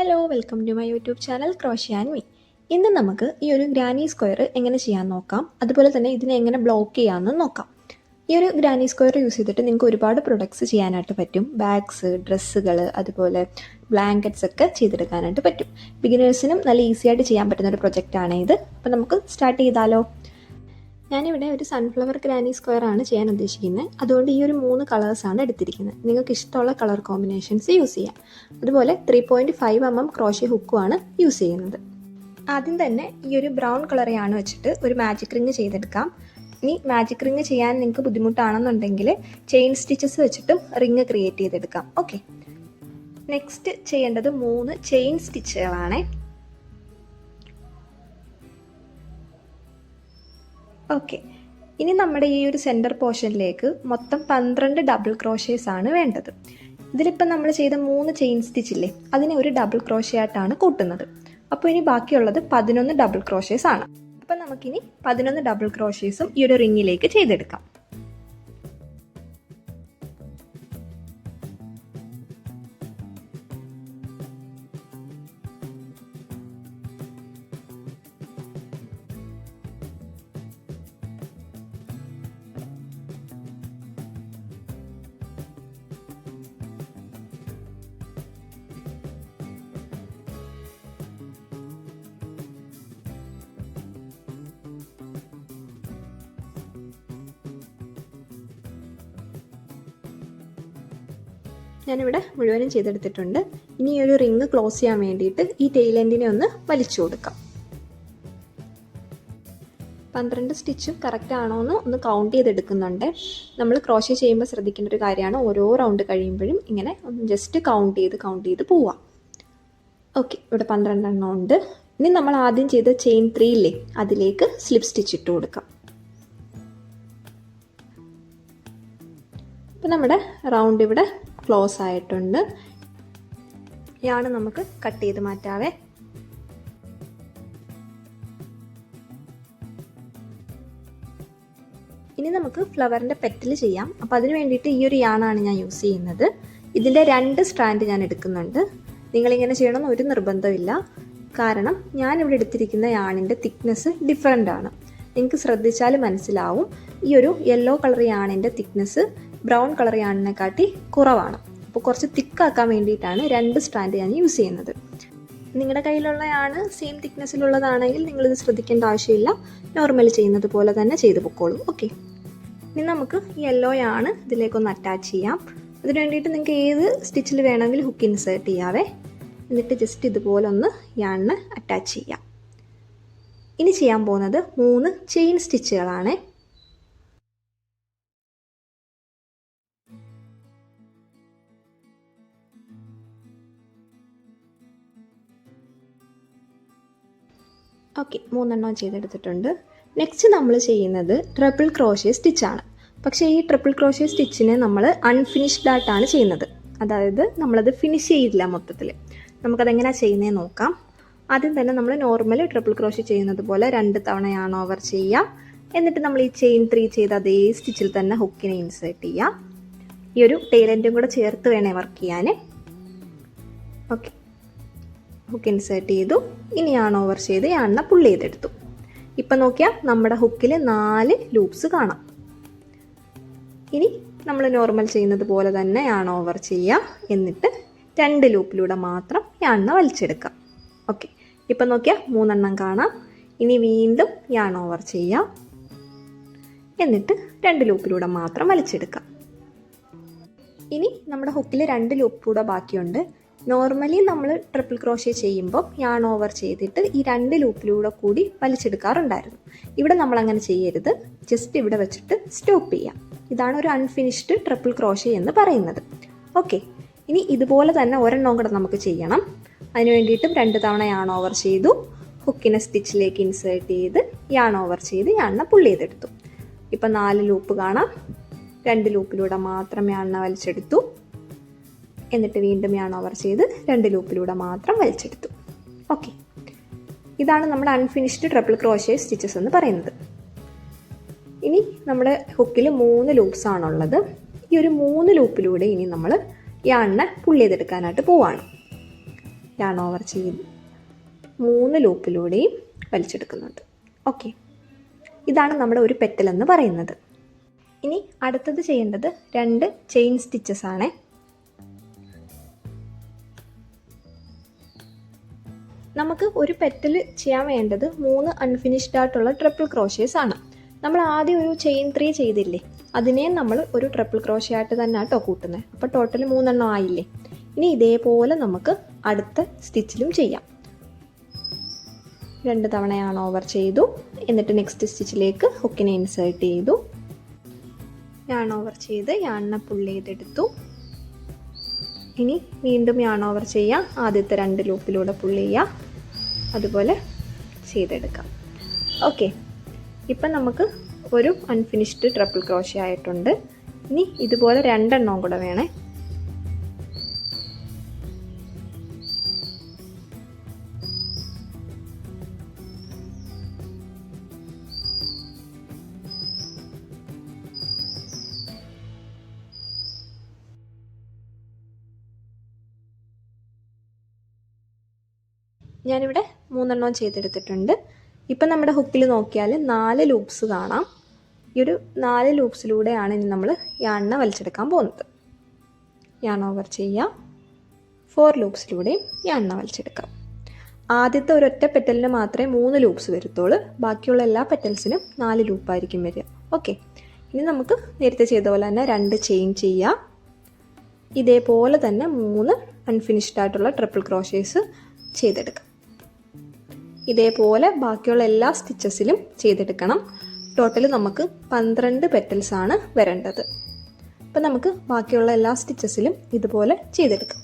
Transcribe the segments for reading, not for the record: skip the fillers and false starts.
Hello, welcome to my YouTube channel crochet and me. ഇന്ന് നമുക്ക് ഈ ഒരു ഗ്രാനി സ്ക്വയർ എങ്ങനെ ചെയ്യാൻ നോക്കാം, അതുപോലെ തന്നെ ഇതിനെ എങ്ങനെ ബ്ലോക്ക് ചെയ്യാമെന്ന് നോക്കാം. ഈ ഒരു ഗ്രാനി സ്ക്വയർ യൂസ് ചെയ്തിട്ട് നിങ്ങൾക്ക് ഒരുപാട് പ്രൊഡക്ട്സ് ചെയ്യാനായിട്ട് പറ്റും. ബാഗ്സ്, ഡ്രസ്സുകൾ, അതുപോലെ ബ്ലാങ്കറ്റ്സ് ഒക്കെ ചെയ്തെടുക്കാനായിട്ട് പറ്റും. ബിഗിനേഴ്സിനും നല്ല ഈസി ആയിട്ട് ചെയ്യാൻ പറ്റുന്ന ഒരു പ്രൊജക്റ്റാണ് ഇത്. അപ്പോൾ നമുക്ക് സ്റ്റാർട്ട് ചെയ്താലോ? ഞാനിവിടെ ഒരു സൺഫ്ലവർ ഗ്രാനി സ്ക്വയർ ആണ് ചെയ്യാൻ ഉദ്ദേശിക്കുന്നത്. അതുകൊണ്ട് ഈ ഒരു 3 കളേഴ്സാണ് എടുത്തിരിക്കുന്നത്. നിങ്ങൾക്ക് ഇഷ്ടമുള്ള കളർ കോമ്പിനേഷൻസ് യൂസ് ചെയ്യാം. അതുപോലെ 3.5 mm ക്രോഷ്യ ഹുക്കുമാണ് യൂസ് ചെയ്യുന്നത്. ആദ്യം തന്നെ ഈ ഒരു ബ്രൗൺ കളറെയാണ് വെച്ചിട്ട് ഒരു മാജിക് റിങ് ചെയ്തെടുക്കാം. ഇനി മാജിക് റിങ് ചെയ്യാൻ നിങ്ങൾക്ക് ബുദ്ധിമുട്ടാണെന്നുണ്ടെങ്കിൽ ചെയിൻ സ്റ്റിച്ചസ് വെച്ചിട്ടും റിങ് ക്രിയേറ്റ് ചെയ്തെടുക്കാം. ഓക്കെ, നെക്സ്റ്റ് ചെയ്യേണ്ടത് 3 ചെയിൻ സ്റ്റിച്ചുകളാണ്. ഓക്കെ, ഇനി നമ്മുടെ ഈ ഒരു സെൻറ്റർ പോർഷനിലേക്ക് മൊത്തം 12 ഡബിൾ ക്രോഷ്യേസ് ആണ് വേണ്ടത്. ഇതിലിപ്പം നമ്മൾ ചെയ്ത 3 ചെയിൻ സ്റ്റിച്ചില്ലേ, അതിനെ ഒരു ഡബിൾ ക്രോഷ്യ ആയിട്ടാണ് കൂട്ടുന്നത്. അപ്പോൾ ഇനി ബാക്കിയുള്ളത് 11 ഡബിൾ ക്രോഷ്യേസ് ആണ്. അപ്പം നമുക്കിനി 11 ഡബിൾ ക്രോഷ്യേസും ഈ ഒരു റിങ്ങിലേക്ക് ചെയ്തെടുക്കാം. ഞാനിവിടെ മുഴുവനും ചെയ്തെടുത്തിട്ടുണ്ട്. ഇനി ഈ ഒരു റിങ് ക്ലോസ് ചെയ്യാൻ വേണ്ടിയിട്ട് ഈ ടെയിൽ എൻഡിനെ ഒന്ന് വലിച്ചു കൊടുക്കാം. 12 സ്റ്റിച്ചും കറക്റ്റ് ആണോ എന്ന് ഒന്ന് കൗണ്ട് ചെയ്തെടുക്കുന്നുണ്ട്. നമ്മൾ ക്രോഷ്യ ചെയ്യുമ്പോൾ ശ്രദ്ധിക്കേണ്ട ഒരു കാര്യമാണ്, ഓരോ റൗണ്ട് കഴിയുമ്പോഴും ഇങ്ങനെ ഒന്ന് ജസ്റ്റ് കൗണ്ട് ചെയ്ത് പോവാം. ഓക്കെ, ഇവിടെ 12 എണ്ണം ഉണ്ട്. ഇനി നമ്മൾ ആദ്യം ചെയ്ത ചെയിൻ 3 ഇല്ലേ, അതിലേക്ക് സ്ലിപ്പ് സ്റ്റിച്ച് ഇട്ട് കൊടുക്കാം. അപ്പം നമ്മുടെ റൗണ്ട് ഇവിടെ ക്ലോസ് ആയിട്ടുണ്ട്. യാണ് നമുക്ക് കട്ട് ചെയ്ത് മാറ്റാവേ. ഇനി നമുക്ക് ഫ്ലവറിൻ്റെ പെറ്റൽ ചെയ്യാം. അപ്പോൾ അതിന് വേണ്ടിയിട്ട് ഈ ഒരു യാണാണ് ഞാൻ യൂസ് ചെയ്യുന്നത്. ഇതിൻ്റെ 2 സ്ട്രാൻഡ് ഞാൻ എടുക്കുന്നുണ്ട്. നിങ്ങളിങ്ങനെ ചെയ്യണമെന്ന് ഒരു നിർബന്ധമില്ല. കാരണം ഞാനിവിടെ എടുത്തിരിക്കുന്ന യാണിൻ്റെ തിക്നെസ് ഡിഫറെൻ്റ് ആണ്. നിങ്ങൾക്ക് ശ്രദ്ധിച്ചാൽ മനസ്സിലാവും. ഈ ഒരു യെല്ലോ കളർ യാണിൻ്റെ തിക്നെസ് ബ്രൗൺ കളർ യാണിനെക്കാട്ടി കുറവാണ്. അപ്പോൾ കുറച്ച് തിക്കാക്കാൻ വേണ്ടിയിട്ടാണ് 2 സ്ട്രാൻഡ് ഞാൻ യൂസ് ചെയ്യുന്നത്. നിങ്ങളുടെ കയ്യിലുള്ള യാണ് സെയിം തിക്നെസ്സിലുള്ളതാണെങ്കിൽ നിങ്ങളിത് ശ്രദ്ധിക്കേണ്ട ആവശ്യമില്ല. നോർമൽ ചെയ്യുന്നത് പോലെ തന്നെ ചെയ്ത് പൊക്കോളൂ. ഓക്കെ, ഇനി നമുക്ക് യെല്ലോ യാണ് ഇതിലേക്കൊന്ന് അറ്റാച്ച് ചെയ്യാം. അതിന് വേണ്ടിയിട്ട് നിങ്ങൾക്ക് ഏത് സ്റ്റിച്ചിൽ വേണമെങ്കിൽ ഹുക്ക് ഇൻസേർട്ട് ചെയ്യാവേ. എന്നിട്ട് ജസ്റ്റ് ഇതുപോലെ ഒന്ന് യാണിന് അറ്റാച്ച് ചെയ്യാം. ഇനി ചെയ്യാൻ പോകുന്നത് 3 ചെയിൻ സ്റ്റിച്ചുകളാണ്. ഓക്കെ, 3 എണ്ണം ചെയ്തെടുത്തിട്ടുണ്ട്. നെക്സ്റ്റ് നമ്മൾ ചെയ്യുന്നത് ട്രിപ്പിൾ ക്രോഷ്യ സ്റ്റിച്ചാണ്. പക്ഷേ ഈ ട്രിപ്പിൾ ക്രോഷ്യ സ്റ്റിച്ചിനെ നമ്മൾ അൺഫിനിഷ്ഡ് ആയിട്ടാണ് ചെയ്യുന്നത്. അതായത് നമ്മളത് ഫിനിഷ് ചെയ്യില്ല മൊത്തത്തിൽ. നമുക്കതെങ്ങനെയാണ് ചെയ്യുന്നതെന്ന് നോക്കാം. ആദ്യം തന്നെ നമ്മൾ നോർമൽ ട്രിപ്പിൾ ക്രോഷ്യ ചെയ്യുന്നത് പോലെ 2 തവണ യാൺ ഓവർ ചെയ്യാം. എന്നിട്ട് നമ്മൾ ഈ ചെയിൻ 3 ചെയ്ത അതേ സ്റ്റിച്ചിൽ തന്നെ ഹുക്കിനെ ഇൻസേർട്ട് ചെയ്യാം. ഈ ഒരു ടെയിലെൻഡും കൂടെ ചേർത്ത് വേണേ വർക്ക് ചെയ്യാൻ. ഓക്കെ, ഹുക്ക് ഇൻസേർട്ട് ചെയ്തു. ഇനി യാൺ ഓവർ ചെയ്ത് യാണിനെ പുള്ള് ചെയ്തെടുത്തു. ഇപ്പം നോക്കിയാൽ നമ്മുടെ ഹുക്കിൽ 4 ലൂപ്സ് കാണാം. ഇനി നമ്മൾ നോർമൽ ചെയ്യുന്നത് പോലെ തന്നെ യാൺ ഓവർ ചെയ്യാം. എന്നിട്ട് 2 ലൂപ്പിലൂടെ മാത്രം യാണിനെ വലിച്ചെടുക്കാം. ഓക്കെ, ഇപ്പം നോക്കിയാൽ 3 എണ്ണം കാണാം. ഇനി വീണ്ടും യാൺ ഓവർ ചെയ്യാം. എന്നിട്ട് 2 ലൂപ്പിലൂടെ മാത്രം വലിച്ചെടുക്കാം. ഇനി നമ്മുടെ ഹുക്കിൽ 2 ലൂപ്പ് കൂടെ ബാക്കിയുണ്ട്. നോർമലി നമ്മൾ ട്രിപ്പിൾ ക്രോഷ്യ ചെയ്യുമ്പോൾ യാൺ ഓവർ ചെയ്തിട്ട് ഈ 2 ലൂപ്പിലൂടെ കൂടി വലിച്ചെടുക്കാറുണ്ടായിരുന്നു. ഇവിടെ നമ്മൾ അങ്ങനെ ചെയ്യരുത്. ജസ്റ്റ് ഇവിടെ വെച്ചിട്ട് സ്റ്റോപ്പ് ചെയ്യാം. ഇതാണ് ഒരു അൺഫിനിഷ്ഡ് ട്രിപ്പിൾ ക്രോഷ്യ എന്ന് പറയുന്നത്. ഓക്കെ, ഇനി ഇതുപോലെ തന്നെ ഒരെണ്ണം കൂടെ നമുക്ക് ചെയ്യണം. അതിന് വേണ്ടിയിട്ടും 2 തവണ യാൺ ഓവർ ചെയ്തു. ഹുക്കിനെ സ്റ്റിച്ചിലേക്ക് ഇൻസേർട്ട് ചെയ്ത് യാൺ ഓവർ ചെയ്ത് യാണിനെ പുള്ള് ചെയ്തെടുത്തു. ഇപ്പം 4 ലൂപ്പ് കാണാം. 2 ലൂപ്പിലൂടെ മാത്രം യാണിനെ വലിച്ചെടുത്തു. എന്നിട്ട് വീണ്ടും യാൺ ഓവർ ചെയ്ത് 2 ലൂപ്പിലൂടെ മാത്രം വലിച്ചെടുത്തു. ഓക്കെ, ഇതാണ് നമ്മുടെ അൺഫിനിഷ്ഡ് ട്രിപ്പിൾ ക്രോഷ്യ സ്റ്റിച്ചസ് എന്ന് പറയുന്നത്. ഇനി നമ്മുടെ ഹുക്കിൽ 3 ലൂപ്സ് ആണുള്ളത്. ഈ ഒരു 3 ലൂപ്പിലൂടെ ഇനി നമ്മൾ യാണിനെ പുള്ള് ചെയ്തെടുക്കാനായിട്ട് പോവാണ്. യാൺ ഓവർ ചെയ്ത് 3 ലൂപ്പിലൂടെയും വലിച്ചെടുക്കുന്നുണ്ട്. ഓക്കെ, ഇതാണ് നമ്മുടെ ഒരു പെറ്റൽ എന്ന് പറയുന്നത്. ഇനി അടുത്തത് ചെയ്യേണ്ടത് 2 ചെയിൻ സ്റ്റിച്ചസ് ആണ്. നമുക്ക് ഒരു പെറ്റൽ ചെയ്യാൻ വേണ്ടത് 3 അൺഫിനിഷ്ഡ് ആയിട്ടുള്ള ട്രിപ്പിൾ ക്രോഷേസ് ആണ്. നമ്മൾ ആദ്യം ഒരു ചെയിൻ 3 ചെയ്തില്ലേ, അതിനെയും നമ്മൾ ഒരു ട്രിപ്പിൾ ക്രോഷേ ആയിട്ട് തന്നെ കേട്ടോ കൂട്ടുന്നത്. അപ്പോൾ ടോട്ടൽ 3 എണ്ണം ആയില്ലേ. ഇനി ഇതേപോലെ നമുക്ക് അടുത്ത സ്റ്റിച്ചിലും ചെയ്യാം. 2 തവണ യാൺ ഓവർ ചെയ്തു, എന്നിട്ട് നെക്സ്റ്റ് സ്റ്റിച്ചിലേക്ക് ഹുക്കിനെ ഇൻസേർട്ട് ചെയ്തു, യാൺ ഓവർ ചെയ്ത് യാണിനെ പുള്ള് ചെയ്തെടുത്തു. ഇനി വീണ്ടും യാൺ ഓവർ ചെയ്യാം, ആദ്യത്തെ 2 ലൂപ്പിലൂടെ പുള്ള് ചെയ്യാം, അതുപോലെ ചെയ്തെടുക്കാം. ഓക്കെ, ഇപ്പം നമുക്ക് ഒരു അൺഫിനിഷ്ഡ് ട്രിപ്പിൾ ക്രോഷേ ആയിട്ടുണ്ട്. ഇനി ഇതുപോലെ 2 എണ്ണം കൂടെ വേണേ. ഞാനിവിടെ 3 എണ്ണം ചെയ്തെടുത്തിട്ടുണ്ട്. ഇപ്പം നമ്മുടെ ഹുക്കിൽ നോക്കിയാൽ 4 ലൂപ്സ് കാണാം. ഈ ഒരു 4 ലൂപ്സിലൂടെയാണ് ഇനി നമ്മൾ യാണിനെ വലിച്ചെടുക്കാൻ പോകുന്നത്. യാൺ ഓവർ ചെയ്യാം, 4 ലൂപ്സിലൂടെയും യാണിനെ വലിച്ചെടുക്കാം. ആദ്യത്തെ ഒരൊറ്റ പെറ്റലിന് മാത്രമേ 3 ലൂപ്സ് വരത്തുള്ളൂ, ബാക്കിയുള്ള എല്ലാ പെറ്റൽസിനും 4 ലൂപ്പായിരിക്കും വരിക. ഓക്കെ, ഇനി നമുക്ക് നേരത്തെ ചെയ്ത പോലെ തന്നെ 2 ചെയിൻ ചെയ്യാം. ഇതേപോലെ തന്നെ 3 അൺഫിനിഷ്ഡ് ആയിട്ടുള്ള ട്രിപ്പിൾ ക്രോഷേസ് ചെയ്തെടുക്കാം. ഇതേപോലെ ബാക്കിയുള്ള എല്ലാ സ്റ്റിച്ചസിലും ചെയ്തെടുക്കണം. ടോട്ടൽ നമുക്ക് 12 പെറ്റൽസ് ആണ് വരേണ്ടത്. അപ്പം നമുക്ക് ബാക്കിയുള്ള എല്ലാ സ്റ്റിച്ചസിലും ഇതുപോലെ ചെയ്തെടുക്കാം.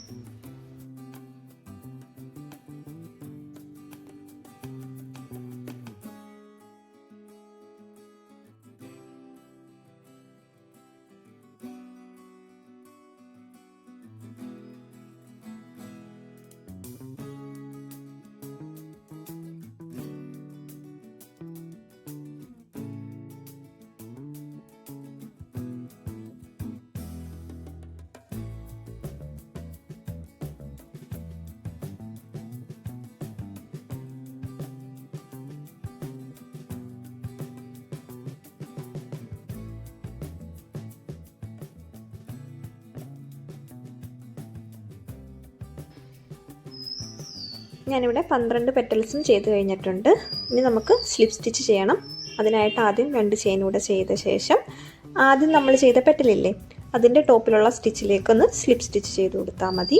ഞാനിവിടെ 12 പെറ്റൽസും ചെയ്ത് കഴിഞ്ഞിട്ടുണ്ട്. ഇനി നമുക്ക് സ്ലിപ്പ് സ്റ്റിച്ച് ചെയ്യണം. അതിനായിട്ട് ആദ്യം 2 ചെയിൻ കൂടെ ചെയ്ത ശേഷം ആദ്യം നമ്മൾ ചെയ്ത പെറ്റലില്ലേ, അതിൻ്റെ ടോപ്പിലുള്ള സ്റ്റിച്ചിലേക്കൊന്ന് സ്ലിപ്പ് സ്റ്റിച്ച് ചെയ്ത് കൊടുത്താൽ മതി.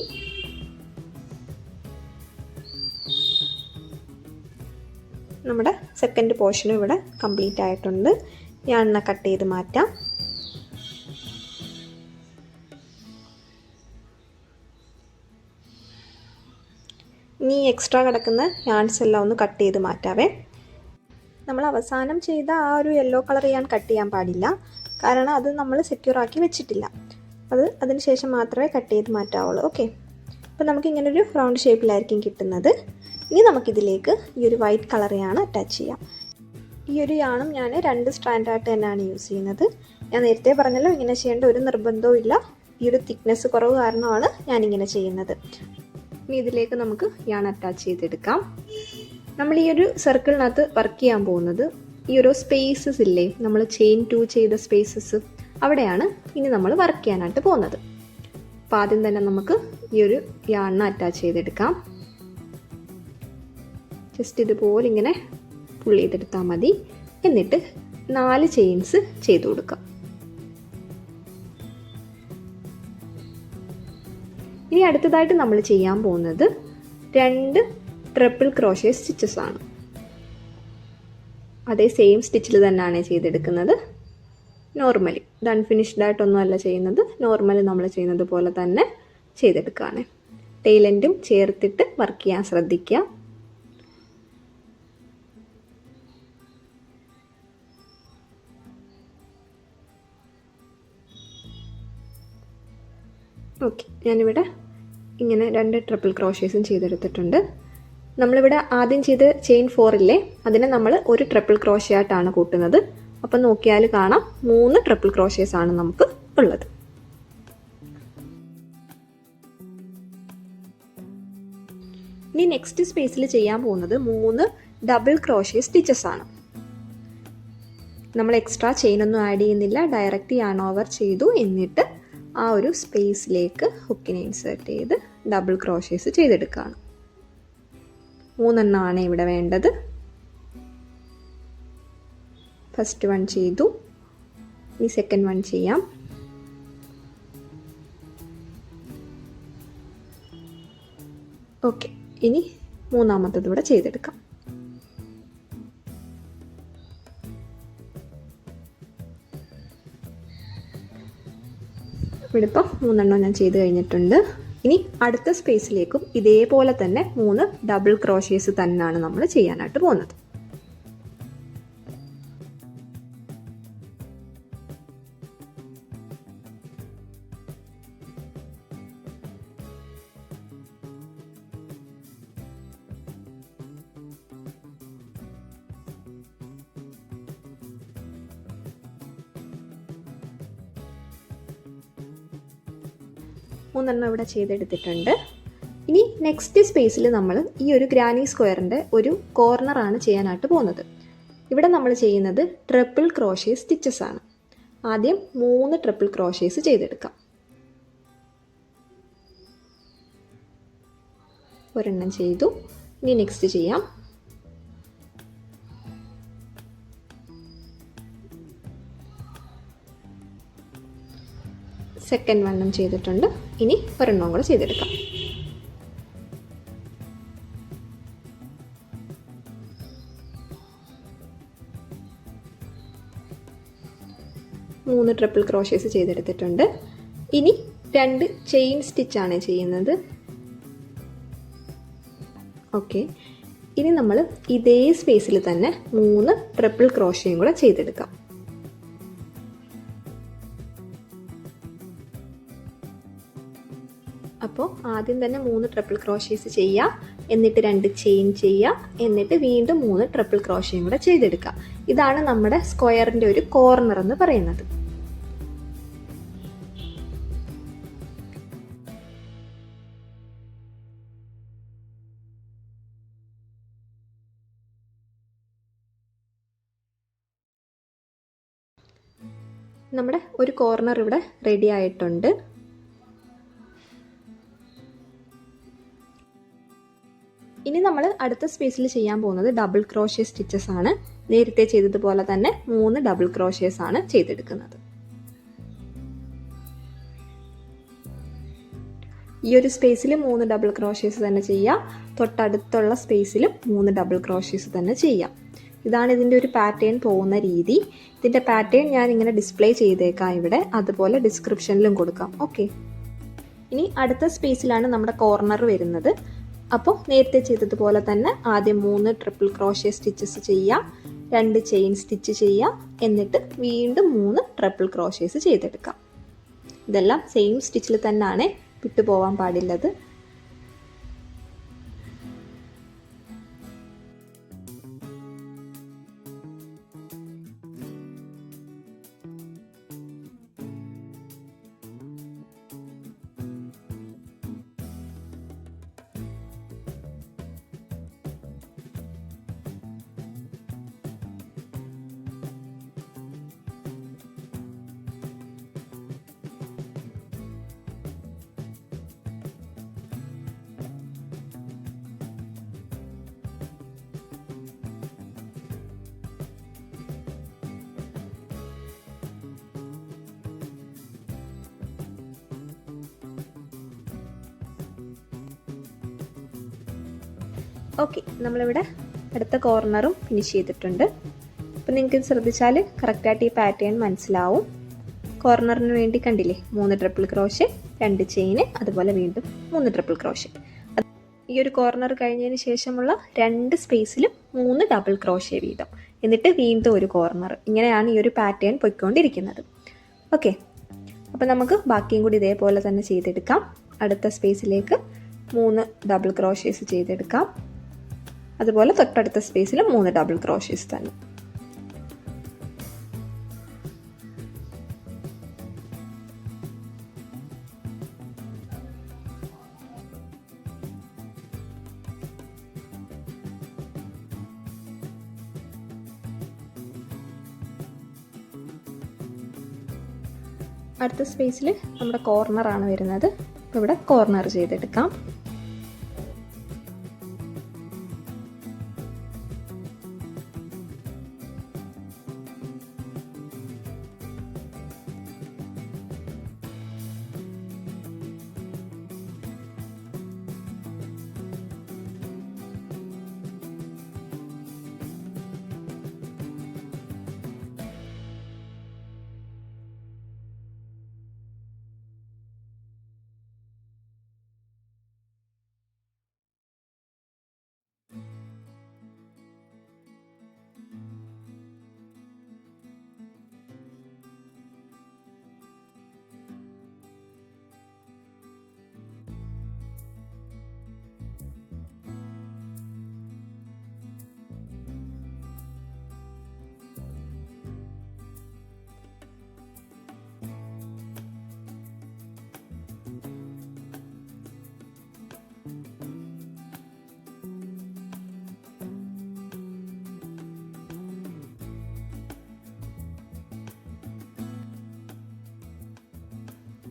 നമ്മുടെ സെക്കൻഡ് പോർഷനും ഇവിടെ കംപ്ലീറ്റ് ആയിട്ടുണ്ട്. യാണിനെ കട്ട് ചെയ്ത് മാറ്റാം. ഇനി എക്സ്ട്രാ കിടക്കുന്ന യാൺസ് എല്ലാം ഒന്ന് കട്ട് ചെയ്ത് മാറ്റാവേ. നമ്മൾ അവസാനം ചെയ്ത ആ ഒരു യെല്ലോ കളർ യാൺ കട്ട് ചെയ്യാൻ പാടില്ല, കാരണം അത് നമ്മൾ സെക്യൂർ ആക്കി വെച്ചിട്ടില്ല. അതിന് ശേഷം മാത്രമേ കട്ട് ചെയ്ത് മാറ്റാവുള്ളൂ. ഓക്കെ, അപ്പോൾ നമുക്ക് ഇങ്ങനൊരു റൗണ്ട് ഷേപ്പിലായിരിക്കും കിട്ടുന്നത്. ഇനി നമുക്കിതിലേക്ക് ഈ ഒരു വൈറ്റ് കളർ യാൺ അറ്റാച്ച് ചെയ്യാം. ഈ ഒരു യാണും ഞാൻ 2 സ്ട്രാൻഡായിട്ട് തന്നെയാണ് യൂസ് ചെയ്യുന്നത്. ഞാൻ നേരത്തെ പറഞ്ഞല്ലോ ഇങ്ങനെ ചെയ്യേണ്ട ഒരു നിർബന്ധവും ഇല്ല. ഈ ഒരു തിക്നെസ് കുറവ് കാരണമാണ് ഞാനിങ്ങനെ ചെയ്യുന്നത്. ഇനി ഇതിലേക്ക് നമുക്ക് യാൺ അറ്റാച്ച് ചെയ്തെടുക്കാം. നമ്മൾ ഈ ഒരു സർക്കിളിനകത്ത് വർക്ക് ചെയ്യാൻ പോകുന്നത് ഈ ഒരു സ്പേസസ് ഇല്ലേ, നമ്മൾ ചെയിൻ 2 ചെയ്ത സ്പേസസ്, അവിടെയാണ് ഇനി നമ്മൾ വർക്ക് ചെയ്യാനായിട്ട് പോകുന്നത്. അപ്പോൾ ആദ്യം തന്നെ നമുക്ക് ഈ ഒരു യാണിനെ അറ്റാച്ച് ചെയ്തെടുക്കാം. ജസ്റ്റ് ഇതുപോലെ ഇങ്ങനെ പുള്ള് ചെയ്തെടുത്താൽ മതി. എന്നിട്ട് 4 ചെയിൻസ് ചെയ്ത് കൊടുക്കാം. ഇനി അടുത്തതായിട്ട് നമ്മൾ ചെയ്യാൻ പോകുന്നത് 2 ട്രിപ്പിൾ ക്രോഷേ സ്റ്റിച്ചസ് ആണ്. അതേ സെയിം സ്റ്റിച്ചിൽ തന്നെയാണ് ചെയ്തെടുക്കുന്നത്. നോർമലി ഇത് അൺഫിനിഷ്ഡ് ആയിട്ടൊന്നും അല്ല ചെയ്യുന്നത്, നോർമലി നമ്മൾ ചെയ്യുന്നത് പോലെ തന്നെ ചെയ്തെടുക്കുകയാണ്. ടെയിൽ എൻഡും ചേർത്തിട്ട് വർക്ക് ചെയ്യാൻ ശ്രദ്ധിക്കുക. ഓക്കെ, ഞാനിവിടെ ഇങ്ങനെ 2 ട്രിപ്പിൾ ക്രോഷേസും ചെയ്തെടുത്തിട്ടുണ്ട്. നമ്മളിവിടെ ആദ്യം ചെയ്ത് ചെയിൻ 4 ഇല്ലേ, അതിനെ നമ്മൾ ഒരു ട്രിപ്പിൾ ക്രോഷേ ആയിട്ടാണ് കൂട്ടുന്നത്. അപ്പം നോക്കിയാൽ കാണാം 3 ട്രിപ്പിൾ ക്രോഷേസ് ആണ് നമുക്ക് ഉള്ളത്. ഇനി നെക്സ്റ്റ് സ്പേസിൽ ചെയ്യാൻ പോകുന്നത് 3 ഡബിൾ ക്രോഷേ സ്റ്റിച്ചസ് ആണ്. നമ്മൾ എക്സ്ട്രാ ചെയിനൊന്നും ആഡ് ചെയ്യുന്നില്ല, ഡയറക്റ്റ് യാൺ ഓവർ ചെയ്തു. എന്നിട്ട് ആ ഒരു സ്പേസിലേക്ക് ഹുക്കിനെ ഇൻസേർട്ട് ചെയ്ത് ഡബിൾ ക്രോഷേസ് ചെയ്തെടുക്കുകയാണ്. 3 എണ്ണമാണ് ഇവിടെ വേണ്ടത്. ഫസ്റ്റ് വൺ ചെയ്തു, ഇനി സെക്കൻഡ് വൺ ചെയ്യാം. ഓക്കെ, ഇനി മൂന്നാമത്തത് ഇവിടെ ചെയ്തെടുക്കാം. ഇവിടെ ഇപ്പോൾ 3 എണ്ണം ഞാൻ ചെയ്ത് കഴിഞ്ഞിട്ടുണ്ട്. ഇനി അടുത്ത സ്പേസിലേക്കും ഇതേപോലെ തന്നെ 3 ഡബിൾ ക്രോഷേസ് തന്നെയാണ് നമ്മൾ ചെയ്യാനായിട്ട് പോകുന്നത്. മൂന്നെണ്ണം ഇവിടെ ചെയ്തെടുത്തിട്ടുണ്ട്. ഇനി നെക്സ്റ്റ് സ്പേസിൽ നമ്മൾ ഈ ഒരു ഗ്രാനി സ്ക്വയറിൻ്റെ ഒരു കോർണറാണ് ചെയ്യാനായിട്ട് പോകുന്നത്. ഇവിടെ നമ്മൾ ചെയ്യുന്നത് ട്രിപ്പിൾ ക്രോഷേ സ്റ്റിച്ചസ് ആണ്. ആദ്യം 3 ട്രിപ്പിൾ ക്രോഷേസ് ചെയ്തെടുക്കാം. ഒരെണ്ണം ചെയ്തു, ഇനി നെക്സ്റ്റ് ചെയ്യാം. സെക്കൻഡ് വണ്ണം ചെയ്തിട്ടുണ്ട്, ഇനി ഒരെണ്ണം കൂടെ ചെയ്തെടുക്കാം. മൂന്ന് ട്രിപ്പിൾ ക്രോഷേസ് ചെയ്തെടുത്തിട്ടുണ്ട്. ഇനി 2 ചെയിൻ സ്റ്റിച്ചാണ് ചെയ്യുന്നത്. ഓക്കെ, ഇനി നമ്മൾ ഇതേ സ്പേസിൽ തന്നെ 3 ട്രിപ്പിൾ ക്രോഷയും കൂടെ ചെയ്തെടുക്കാം. അപ്പോൾ ആദ്യം തന്നെ 3 ട്രിപ്പിൾ ക്രോഷേസ് ചെയ്യുക, എന്നിട്ട് 2 ചെയിൻ ചെയ്യുക, എന്നിട്ട് വീണ്ടും 3 ട്രിപ്പിൾ ക്രോഷയും കൂടെ ചെയ്തെടുക്കുക. ഇതാണ് നമ്മുടെ സ്ക്വയറിൻ്റെ ഒരു കോർണർ എന്ന് പറയുന്നത്. നമ്മുടെ ഒരു കോർണർ ഇവിടെ റെഡി ആയിട്ടുണ്ട്. ഇനി നമ്മൾ അടുത്ത സ്പേസിൽ ചെയ്യാൻ പോകുന്നത് ഡബിൾ ക്രോഷേ സ്റ്റിച്ചസ് ആണ്. നേരത്തെ ചെയ്തതുപോലെ തന്നെ 3 ഡബിൾ ക്രോഷേസ് ആണ് ചെയ്തെടുക്കുന്നത്. ഈ ഒരു സ്പേസിൽ 3 ഡബിൾ ക്രോഷേസ് തന്നെ ചെയ്യാം. തൊട്ടടുത്തുള്ള സ്പേസിലും 3 ഡബിൾ ക്രോഷേസ് തന്നെ ചെയ്യാം. ഇതാണ് ഇതിൻ്റെ ഒരു പാറ്റേൺ പോകുന്ന രീതി. ഇതിൻ്റെ പാറ്റേൺ ഞാൻ ഇങ്ങനെ ഡിസ്പ്ലേ ചെയ്തേക്കാം ഇവിടെ, അതുപോലെ ഡിസ്ക്രിപ്ഷനിലും കൊടുക്കാം. ഓക്കെ, ഇനി അടുത്ത സ്പേസിലാണ് നമ്മുടെ കോർണർ വരുന്നത്. അപ്പോൾ നേരത്തെ ചെയ്തതുപോലെ തന്നെ ആദ്യം 3 ട്രിപ്പിൾ ക്രോഷേ സ്റ്റിച്ചസ് ചെയ്യാം, 2 ചെയിൻ സ്റ്റിച്ച് ചെയ്യാം, എന്നിട്ട് വീണ്ടും 3 ട്രിപ്പിൾ ക്രോഷേസ് ചെയ്തെടുക്കാം. ഇതെല്ലാം സെയിം സ്റ്റിച്ചിൽ തന്നെയാണ്, വിട്ടുപോകാൻ പാടില്ലത്. ഓക്കെ, നമ്മളിവിടെ അടുത്ത കോർണറും ഫിനിഷ് ചെയ്തിട്ടുണ്ട്. അപ്പം നിങ്ങൾക്ക് ഇത് ശ്രദ്ധിച്ചാൽ കറക്റ്റായിട്ട് ഈ പാറ്റേൺ മനസ്സിലാവും. കോർണറിന് വേണ്ടി കണ്ടില്ലേ, 3 ട്രിപ്പിൾ ക്രോഷേ, 2 ചെയിന്, അതുപോലെ വീണ്ടും 3 ട്രിപ്പിൾ ക്രോഷേ. ഈ ഒരു കോർണർ കഴിഞ്ഞതിന് ശേഷമുള്ള 2 സ്പേസിലും 3 ഡബിൾ ക്രോഷേ വീതം, എന്നിട്ട് വീണ്ടും ഒരു കോർണർ. ഇങ്ങനെയാണ് ഈ ഒരു പാറ്റേൺ പൊയ്ക്കൊണ്ടിരിക്കുന്നത്. ഓക്കെ, അപ്പം നമുക്ക് ബാക്കിയും കൂടി ഇതേപോലെ തന്നെ ചെയ്തെടുക്കാം. അടുത്ത സ്പേസിലേക്ക് 3 ഡബിൾ ക്രോഷേസ് ചെയ്തെടുക്കാം. അതുപോലെ തൊട്ടടുത്ത സ്പേസിൽ 3 ഡബിൾ ക്രോഷേസ് തന്നെ. അടുത്ത സ്പേസിൽ നമ്മുടെ കോർണറാണ് വരുന്നത്. അപ്പോൾ ഇവിടെ കോർണർ ചെയ്തെടുക്കാം.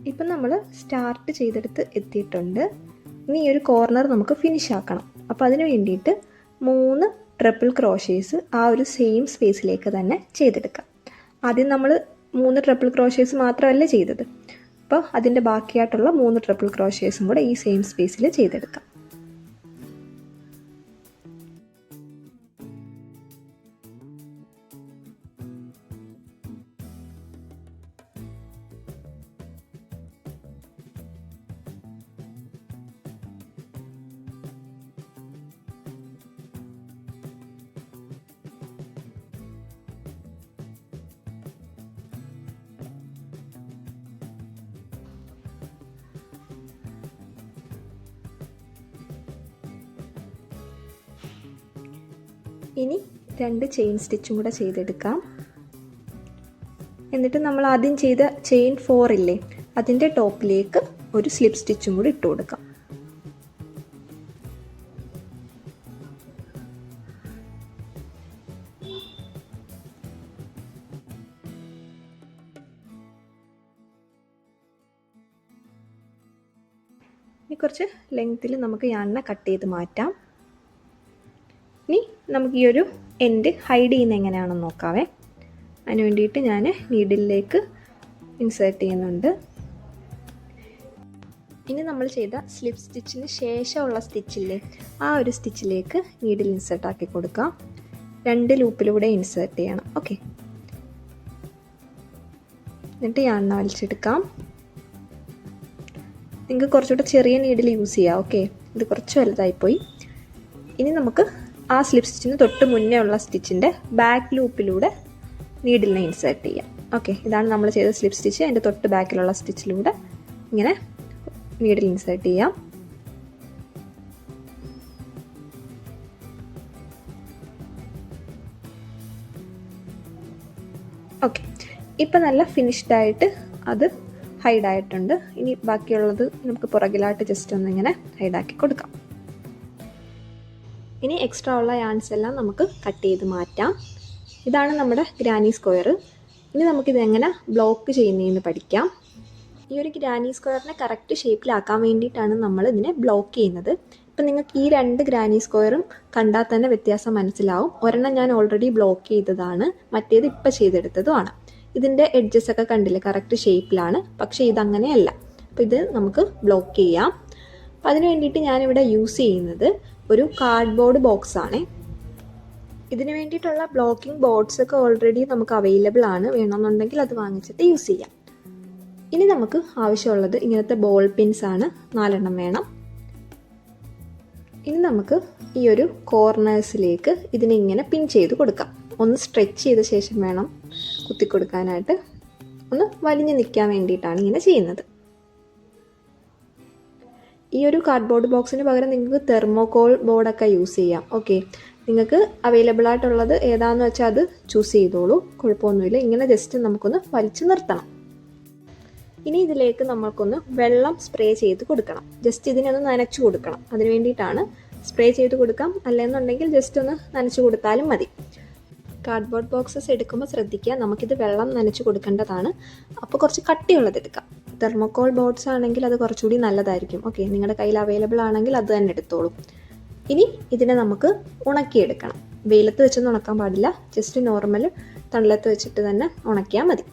ഇപ്പം നമ്മൾ സ്റ്റാർട്ട് ചെയ്തെടുത്ത് എത്തിയിട്ടുണ്ട്. ഇനി ഈ ഒരു കോർണർ നമുക്ക് ഫിനിഷ് ആക്കണം. അപ്പോൾ അതിന് വേണ്ടിയിട്ട് 3 ട്രിപ്പിൾ ക്രോഷേസ് ആ ഒരു സെയിം സ്പേസിലേക്ക് തന്നെ ചെയ്തെടുക്കാം. ആദ്യം നമ്മൾ 3 ട്രിപ്പിൾ ക്രോഷേസ് മാത്രമല്ല ചെയ്തത്. അപ്പോൾ അതിൻ്റെ ബാക്കിയായിട്ടുള്ള 3 ട്രിപ്പിൾ ക്രോഷേസും കൂടെ ഈ സെയിം സ്പേസിൽ ചെയ്തെടുക്കാം. ഇനി 2 ചെയിൻ സ്റ്റിച്ചും കൂടെ ചെയ്തെടുക്കാം. എന്നിട്ട് നമ്മൾ ആദ്യം ചെയ്ത ചെയിൻ 4 ഇല്ലേ, അതിൻ്റെ ടോപ്പിലേക്ക് ഒരു സ്ലിപ്പ് സ്റ്റിച്ചും കൂടി ഇട്ട് കൊടുക്കാം. ഇനി കുറച്ച് ലെങ്ത്തിൽ നമുക്ക് യാണിനെ കട്ട് ചെയ്ത് മാറ്റാം. ഇനി നമുക്ക് ഈ ഒരു എൻഡ് ഹൈഡ് ചെയ്യുന്ന എങ്ങനെയാണെന്ന് നോക്കാവേ. അതിന് വേണ്ടിയിട്ട് ഞാൻ നീഡിലേക്ക് ഇൻസേർട്ട് ചെയ്യുന്നുണ്ട്. ഇനി നമ്മൾ ചെയ്ത സ്ലിപ്പ് സ്റ്റിച്ചിന് ശേഷമുള്ള സ്റ്റിച്ചില്ലേ, ആ ഒരു സ്റ്റിച്ചിലേക്ക് നീഡിൽ ഇൻസേർട്ട് ആക്കി കൊടുക്കാം. 2 ലൂപ്പിലൂടെ ഇൻസേർട്ട് ചെയ്യണം. ഓക്കെ, എന്നിട്ട് യാണിനെ വലിച്ചെടുക്കാം. നിങ്ങൾക്ക് കുറച്ചുകൂടെ ചെറിയ നീഡിൽ യൂസ് ചെയ്യാം. ഓക്കെ, ഇത് കുറച്ച് വലുതായിപ്പോയി. ഇനി നമുക്ക് ആ സ്ലിപ്പ് സ്റ്റിച്ചിന് തൊട്ട് മുന്നേ ഉള്ള സ്റ്റിച്ചിൻ്റെ ബാക്ക് ലൂപ്പിലൂടെ നീഡിലിനെ ഇൻസേർട്ട് ചെയ്യാം. ഓക്കെ, ഇതാണ് നമ്മൾ ചെയ്ത സ്ലിപ്പ് സ്റ്റിച്ച്. അതിൻ്റെ തൊട്ട് ബാക്കിലുള്ള സ്റ്റിച്ചിലൂടെ ഇങ്ങനെ നീഡിൽ ഇൻസേർട്ട് ചെയ്യാം. ഓക്കെ, ഇപ്പം നല്ല ഫിനിഷ്ഡ് ആയിട്ട് അത് ഹൈഡായിട്ടുണ്ട്. ഇനി ബാക്കിയുള്ളത് നമുക്ക് പുറകിലായിട്ട് ജസ്റ്റ് ഒന്നിങ്ങനെ ഹൈഡാക്കി കൊടുക്കാം. ഇനി എക്സ്ട്രാ ഉള്ള യാൺസ് എല്ലാം നമുക്ക് കട്ട് ചെയ്ത് മാറ്റാം. ഇതാണ് നമ്മുടെ ഗ്രാനി സ്ക്വയർ. ഇനി നമുക്കിത് എങ്ങനെ ബ്ലോക്ക് ചെയ്യുന്നതെന്ന് പഠിക്കാം. ഈ ഒരു ഗ്രാനി സ്ക്വയറിനെ കറക്റ്റ് ഷേപ്പിലാക്കാൻ വേണ്ടിയിട്ടാണ് നമ്മൾ ഇതിനെ ബ്ലോക്ക് ചെയ്യുന്നത്. ഇപ്പം നിങ്ങൾക്ക് ഈ 2 ഗ്രാനി സ്ക്വയറും കണ്ടാൽ തന്നെ വ്യത്യാസം മനസ്സിലാവും. ഒരെണ്ണം ഞാൻ ഓൾറെഡി ബ്ലോക്ക് ചെയ്തതാണ്, മറ്റേത് ഇപ്പം ചെയ്തെടുത്തതുമാണ്. ഇതിൻ്റെ എഡ്ജസ് ഒക്കെ കണ്ടില്ലേ, കറക്റ്റ് ഷേപ്പിലാണ്. പക്ഷേ ഇതങ്ങനെയല്ല. അപ്പോൾ ഇത് നമുക്ക് ബ്ലോക്ക് ചെയ്യാം. അപ്പം അതിന് വേണ്ടിയിട്ട് ഞാനിവിടെ യൂസ് ചെയ്യുന്നത് ഒരു കാർഡ്ബോർഡ് ബോക്സ് ആണ്. ഇതിന് വേണ്ടിയിട്ടുള്ള ബ്ലോക്കിംഗ് ബോർഡ്സ് ഒക്കെ ഓൾറെഡി നമുക്ക് അവൈലബിൾ ആണ്. വേണമെന്നുണ്ടെങ്കിൽ അത് വാങ്ങിച്ചിട്ട് യൂസ് ചെയ്യാം. ഇനി നമുക്ക് ആവശ്യമുള്ളത് ഇങ്ങനത്തെ ബോൾ പിൻസ് ആണ്. 4 എണ്ണം വേണം. ഇനി നമുക്ക് ഈ ഒരു കോർണേഴ്സിലേക്ക് ഇതിനിങ്ങനെ പിൻ ചെയ്ത് കൊടുക്കാം. ഒന്ന് സ്ട്രെച്ച് ചെയ്ത ശേഷം വേണം കുത്തി കൊടുക്കാനായിട്ട്. ഒന്ന് വലിഞ്ഞ് നിൽക്കാൻ വേണ്ടിയിട്ടാണ് ഇങ്ങനെ ചെയ്യുന്നത്. ഈ ഒരു കാർഡ്ബോർഡ് ബോക്സിന് പകരം നിങ്ങൾക്ക് തെർമോകോൾ ബോർഡൊക്കെ യൂസ് ചെയ്യാം. ഓക്കെ, നിങ്ങൾക്ക് അവൈലബിൾ ആയിട്ടുള്ളത് ഏതാണെന്ന് വെച്ചാൽ അത് ചൂസ് ചെയ്തോളൂ, കുഴപ്പമൊന്നുമില്ല. ഇങ്ങനെ ജസ്റ്റ് നമുക്കൊന്ന് വലിച്ചു നിർത്തണം. ഇനി ഇതിലേക്ക് നമ്മൾക്കൊന്ന് വെള്ളം സ്പ്രേ ചെയ്ത് കൊടുക്കണം. ജസ്റ്റ് ഇതിനൊന്ന് നനച്ചു കൊടുക്കണം. അതിന് വേണ്ടിയിട്ടാണ്. സ്പ്രേ ചെയ്ത് കൊടുക്കാം, അല്ലെന്നുണ്ടെങ്കിൽ ജസ്റ്റ് ഒന്ന് നനച്ചു കൊടുത്താലും മതി. കാർഡ്ബോർഡ് ബോക്സസ് എടുക്കുമ്പോൾ ശ്രദ്ധിക്കുക, നമുക്കിത് വെള്ളം നനച്ച് കൊടുക്കേണ്ടതാണ്. അപ്പോൾ കുറച്ച് കട്ടിയുള്ളത് എടുക്കാം. തെർമോക്കോൾ ബോർഡ്സ് ആണെങ്കിൽ അത് കുറച്ചുകൂടി നല്ലതായിരിക്കും. ഓക്കെ, നിങ്ങളുടെ കയ്യിൽ അവൈലബിൾ ആണെങ്കിൽ അത് തന്നെ എടുത്തോളൂ. ഇനി ഇതിനെ നമുക്ക് ഉണക്കിയെടുക്കണം. വെയിലത്ത് വെച്ചൊന്നും ഉണക്കാൻ പാടില്ല, ജസ്റ്റ് നോർമൽ തണലത്ത് വെച്ചിട്ട് തന്നെ ഉണക്കിയാൽ മതി.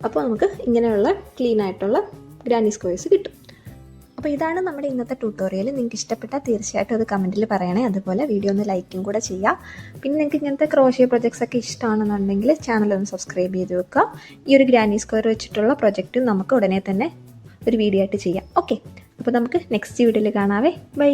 അപ്പോൾ നമുക്ക് ഇങ്ങനെയുള്ള ക്ലീൻ ആയിട്ടുള്ള ഗ്രാനി സ്ക്വയർസ് കിട്ടും. അപ്പോൾ ഇതാണ് നമ്മുടെ ഇന്നത്തെ ട്യൂട്ടോറിയൽ. നിങ്ങൾക്ക് ഇഷ്ടപ്പെട്ടാൽ തീർച്ചയായിട്ടും അത് കമൻറ്റിൽ പറയണേ. അതുപോലെ വീഡിയോ ഒന്ന് ലൈക്കും കൂടെ ചെയ്യുക. പിന്നെ നിങ്ങൾക്ക് ഇങ്ങനത്തെ ക്രോഷ്യ പ്രൊജക്ട്സ് ഒക്കെ ഇഷ്ടമാണെന്നുണ്ടെങ്കിൽ ചാനൽ ഒന്ന് സബ്സ്ക്രൈബ് ചെയ്ത് വെക്കുക. ഈ ഒരു ഗ്രാനി സ്ക്വയർ വെച്ചിട്ടുള്ള പ്രൊജക്റ്റ് നമുക്ക് ഉടനെ തന്നെ ഒരു വീഡിയോ ആയിട്ട് ചെയ്യാം. ഓക്കെ, അപ്പോൾ നമുക്ക് നെക്സ്റ്റ് വീഡിയോയിൽ കാണാവേ. ബൈ.